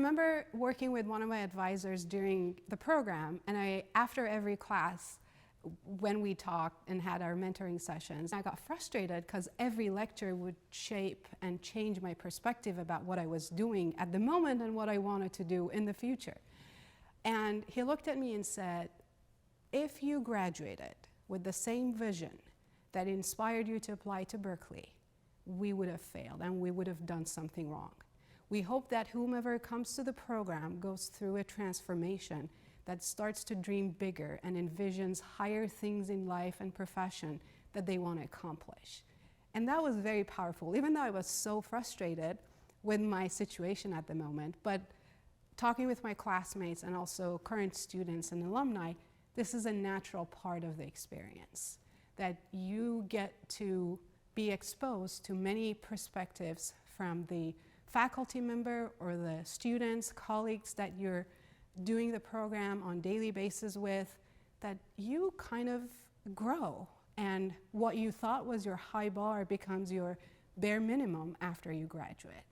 remember working with one of my advisors during the program, and after every class, when we talked and had our mentoring sessions, I got frustrated because every lecture would shape and change my perspective about what I was doing at the moment and what I wanted to do in the future. And he looked at me and said, if you graduated with the same vision that inspired you to apply to Berkeley, we would have failed and we would have done something wrong. We hope that whomever comes to the program goes through a transformation that starts to dream bigger and envisions higher things in life and profession that they want to accomplish. And that was very powerful, even though I was so frustrated with my situation at the moment. But talking with my classmates and also current students and alumni, this is a natural part of the experience, that you get to be exposed to many perspectives from the faculty member or the students, colleagues that you're doing the program on a daily basis with, that you kind of grow. And what you thought was your high bar becomes your bare minimum after you graduate.